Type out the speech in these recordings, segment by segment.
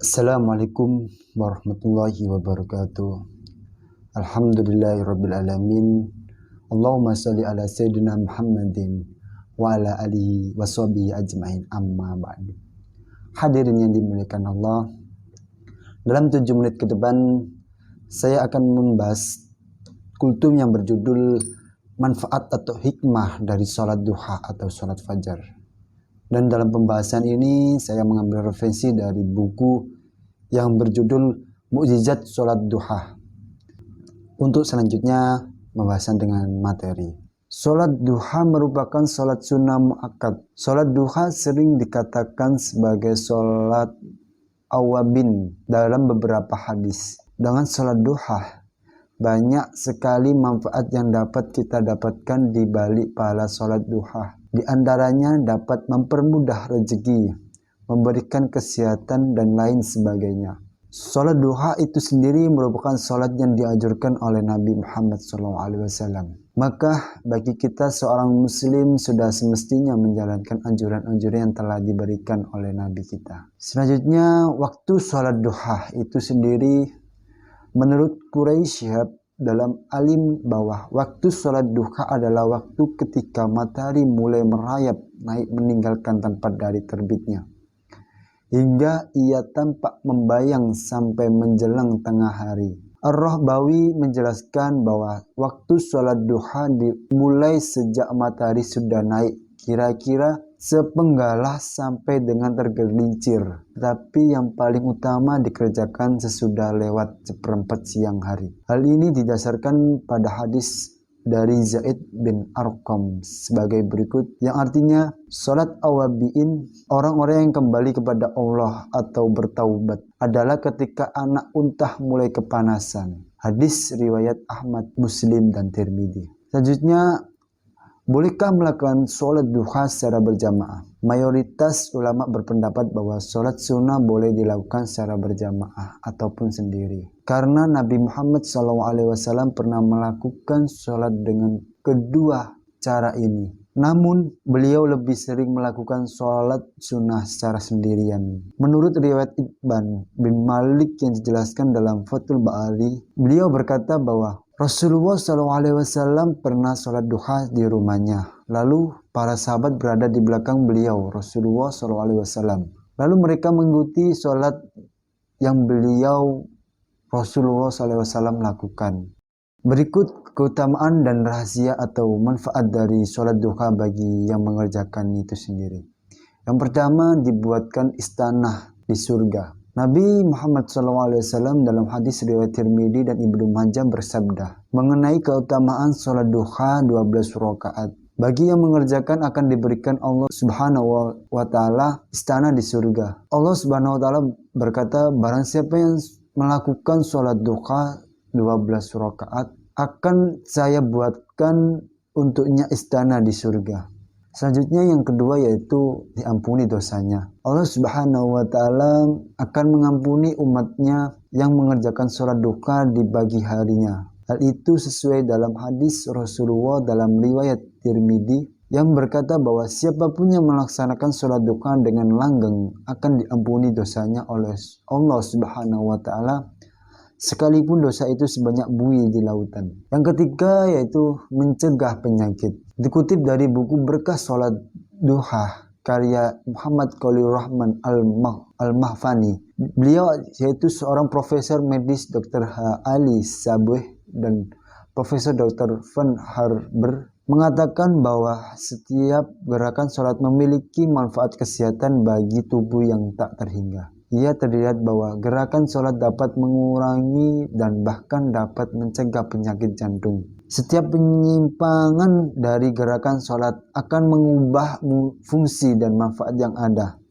Assalamualaikum warahmatullahi wabarakatuh. Alhamdulillahirrabbilalamin. Allahumma salli ala Sayyidina Muhammadin wa ala alihi wa sahbihi ajma'in, amma ba'du. Hadirin yang dimuliakan Allah, dalam 7 menit ke depan saya akan membahas kultum yang berjudul manfaat atau hikmah dari sholat duha atau sholat fajar. Dan dalam pembahasan ini saya mengambil referensi dari buku yang berjudul Mukjizat Sholat Duha. Untuk selanjutnya pembahasan dengan materi. Sholat duha merupakan sholat sunnah muakkad. Sholat duha sering dikatakan sebagai sholat awabin dalam beberapa hadis. Dengan sholat duha banyak sekali manfaat yang dapat kita dapatkan di balik pahala sholat duha. Di antaranya dapat mempermudah rezeki, memberikan kesehatan, dan lain sebagainya. Sholat duha itu sendiri merupakan sholat yang dianjurkan oleh Nabi Muhammad SAW. Maka bagi kita seorang muslim sudah semestinya menjalankan anjuran-anjuran yang telah diberikan oleh Nabi kita. Selanjutnya, waktu sholat duha itu sendiri menurut Quraisy dalam alim bahwa waktu sholat duha adalah waktu ketika matahari mulai merayap naik meninggalkan tempat dari terbitnya, hingga ia tampak membayang sampai menjelang tengah hari. Ar-Rahbawi menjelaskan bahwa waktu sholat duha dimulai sejak matahari sudah naik kira-kira sepenggalah sampai dengan tergelincir, tapi yang paling utama dikerjakan sesudah lewat seperempat siang hari. Hal ini didasarkan pada hadis dari Zaid bin Arqam sebagai berikut, yang artinya sholat awabiin, orang-orang yang kembali kepada Allah atau bertaubat, adalah ketika anak unta mulai kepanasan. Hadis riwayat Ahmad, Muslim, dan Tirmidzi. Selanjutnya, bolehkah melakukan sholat duha secara berjamaah? Mayoritas ulama berpendapat bahwa sholat sunnah boleh dilakukan secara berjamaah ataupun sendiri. Karena Nabi Muhammad SAW pernah melakukan sholat dengan kedua cara ini. Namun beliau lebih sering melakukan sholat sunnah secara sendirian. Menurut riwayat Ibn bin Malik yang dijelaskan dalam Fathul Bari, beliau berkata bahwa Rasulullah SAW pernah sholat duha di rumahnya. Lalu para sahabat berada di belakang beliau, Rasulullah SAW. Lalu mereka mengikuti sholat yang Rasulullah SAW lakukan. Berikut keutamaan dan rahasia atau manfaat dari sholat duha bagi yang mengerjakan itu sendiri. Yang pertama, dibuatkan istana di surga. Nabi Muhammad SAW dalam hadis riwayat Tirmidzi dan Ibnu Majah bersabda mengenai keutamaan sholat duha 12 rakaat. Bagi yang mengerjakan akan diberikan Allah Subhanahu wa Ta'ala istana di surga. Allah Subhanahu wa Ta'ala berkata, barang siapa yang melakukan sholat duha 12 rakaat, akan saya buatkan untuknya istana di surga. Selanjutnya yang kedua yaitu diampuni dosanya. Allah Subhanahu wa Ta'ala akan mengampuni umatnya yang mengerjakan sholat duha di pagi harinya. Hal itu sesuai dalam hadis Rasulullah dalam riwayat Tirmidzi yang berkata bahwa siapapun yang melaksanakan sholat duha dengan langgeng akan diampuni dosanya oleh Allah Subhanahu wa Ta'ala, sekalipun dosa itu sebanyak buih di lautan. Yang ketiga yaitu mencegah penyakit. Dikutip dari buku Berkah Sholat Duha karya Muhammad Khalilur Rahman Al-Mahfani. Beliau yaitu seorang profesor medis Dr. H. Ali Sabuh dan Profesor Dr. Van Harber mengatakan bahwa setiap gerakan sholat memiliki manfaat kesehatan bagi tubuh yang tak terhingga. Ia terlihat bahwa gerakan sholat dapat mengurangi dan bahkan dapat mencegah penyakit jantung. Setiap penyimpangan dari gerakan sholat akan mengubah fungsi dan manfaat yang ada.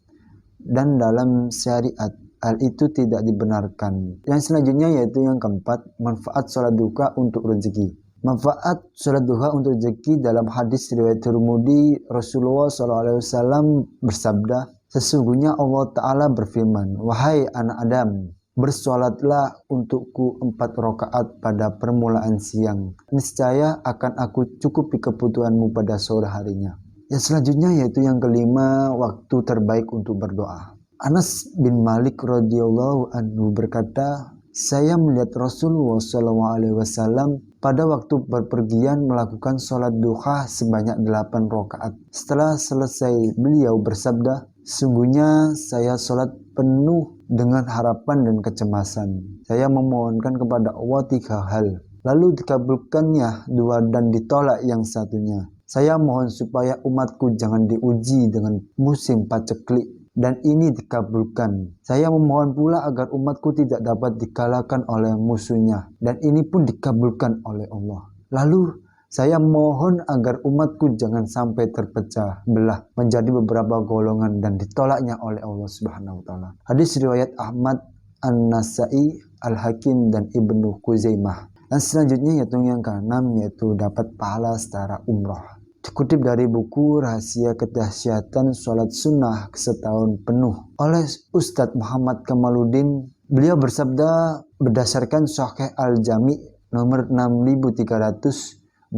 Dan dalam syariat, hal itu tidak dibenarkan. Yang selanjutnya yaitu yang keempat, manfaat sholat duha untuk rezeki. Manfaat sholat duha untuk rezeki dalam hadis riwayat Tirmidzi, Rasulullah SAW bersabda, sesungguhnya Allah Ta'ala berfirman, wahai anak Adam, bersolatlah untukku 4 rakaat pada permulaan siang. Niscaya akan aku cukupi kebutuhanmu pada sore harinya. Yang selanjutnya yaitu yang kelima, waktu terbaik untuk berdoa. Anas bin Malik radhiyallahu anhu berkata, saya melihat Rasulullah SAW pada waktu berpergian melakukan sholat duha sebanyak 8 rakaat. Setelah selesai beliau bersabda, sungguhnya saya sholat penuh dengan harapan dan kecemasan. Saya memohonkan kepada Allah 3 hal. Lalu dikabulkannya 2 dan ditolak yang satunya. Saya mohon supaya umatku jangan diuji dengan musim paceklik, dan ini dikabulkan. Saya memohon pula agar umatku tidak dapat dikalahkan oleh musuhnya, dan ini pun dikabulkan oleh Allah. Lalu saya mohon agar umatku jangan sampai terpecah belah menjadi beberapa golongan, dan ditolaknya oleh Allah Subhanahu wa taala. Hadis riwayat Ahmad, An-Nasai, Al-Hakim, dan Ibnu Khuzaimah. Dan selanjutnya yaitu yang ke-6, yaitu dapat pahala secara umroh. Dikutip dari buku Rahasia Kedahsyatan Sholat Sunnah Setahun Penuh oleh Ustadz Muhammad Kamaluddin. Beliau bersabda berdasarkan Sahih Al-Jami nomor 6346,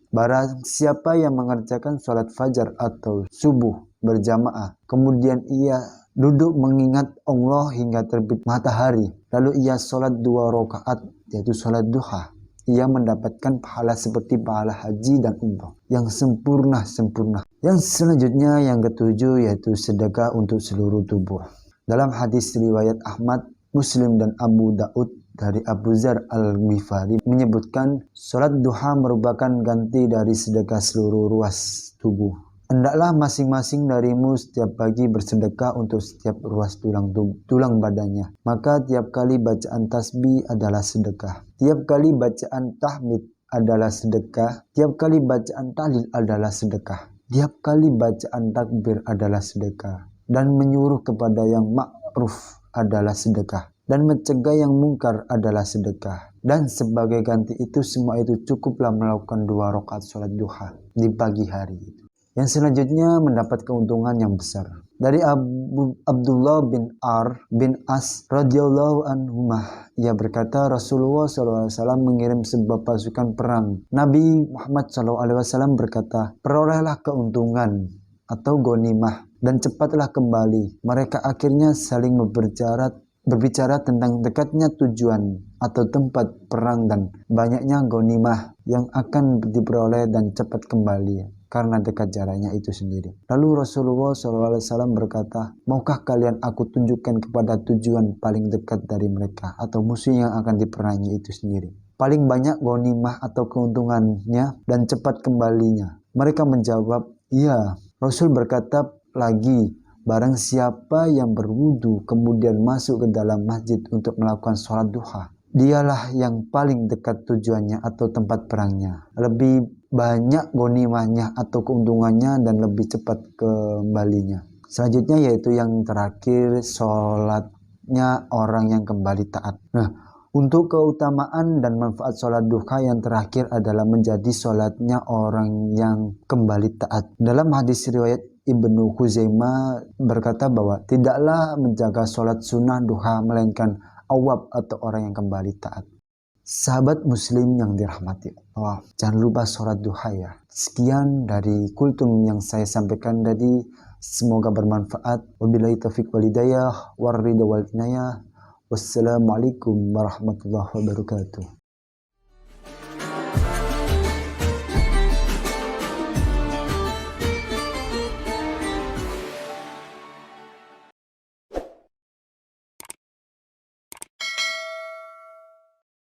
barang siapa yang mengerjakan sholat fajar atau subuh berjamaah, kemudian ia duduk mengingat Allah hingga terbit matahari, lalu ia sholat 2 rakaat yaitu sholat duha, ia mendapatkan pahala seperti pahala haji dan umrah yang sempurna. Yang selanjutnya yang ke-7 yaitu sedekah untuk seluruh tubuh. Dalam hadis riwayat Ahmad, Muslim, dan Abu Daud dari Abu Dzar Al-Ghifari menyebutkan sholat duha merupakan ganti dari sedekah seluruh ruas tubuh. Hendaklah masing-masing darimu setiap pagi bersedekah untuk setiap ruas tulang badannya. Maka tiap kali bacaan tasbih adalah sedekah. Tiap kali bacaan tahmid adalah sedekah. Tiap kali bacaan tahlil adalah sedekah. Tiap kali bacaan takbir adalah sedekah. Dan menyuruh kepada yang ma'ruf adalah sedekah. Dan mencegah yang mungkar adalah sedekah. Dan sebagai ganti itu semua itu cukuplah melakukan 2 rakaat sholat duha di pagi hari. Yang selanjutnya mendapat keuntungan yang besar. Dari Abdullah bin bin As radhiyallahu anhumah, ia berkata Rasulullah SAW mengirim sebuah pasukan perang. Nabi Muhammad SAW berkata, perolehlah keuntungan atau ghanimah dan cepatlah kembali. Mereka akhirnya saling berbicara tentang dekatnya tujuan atau tempat perang dan banyaknya ghanimah yang akan diperoleh dan cepat kembali karena dekat jaraknya itu sendiri. Lalu Rasulullah SAW berkata, maukah kalian aku tunjukkan kepada tujuan paling dekat dari mereka atau musuh yang akan diperangi itu sendiri? Paling banyak ghanimah atau keuntungannya dan cepat kembalinya. Mereka menjawab, iya. Rasul berkata lagi, barang siapa yang berwudu kemudian masuk ke dalam masjid untuk melakukan sholat duha, dialah yang paling dekat tujuannya atau tempat perangnya. Lebih banyak ghanimahnya atau keuntungannya dan lebih cepat kembalinya. Selanjutnya yaitu yang terakhir, sholatnya orang yang kembali taat. Nah, untuk keutamaan dan manfaat sholat duha yang terakhir adalah menjadi sholatnya orang yang kembali taat. Dalam hadis riwayat Ibnu Khuzaimah berkata bahwa tidaklah menjaga sholat sunnah duha melainkan awab atau orang yang kembali taat. Sahabat muslim yang dirahmati Allah, jangan lupa sholat duha ya. Sekian dari kultum yang saya sampaikan tadi, semoga bermanfaat. Wabillahi taufiq wal hidayah, warridha wal inayah. Wassalamualaikum warahmatullahi wabarakatuh.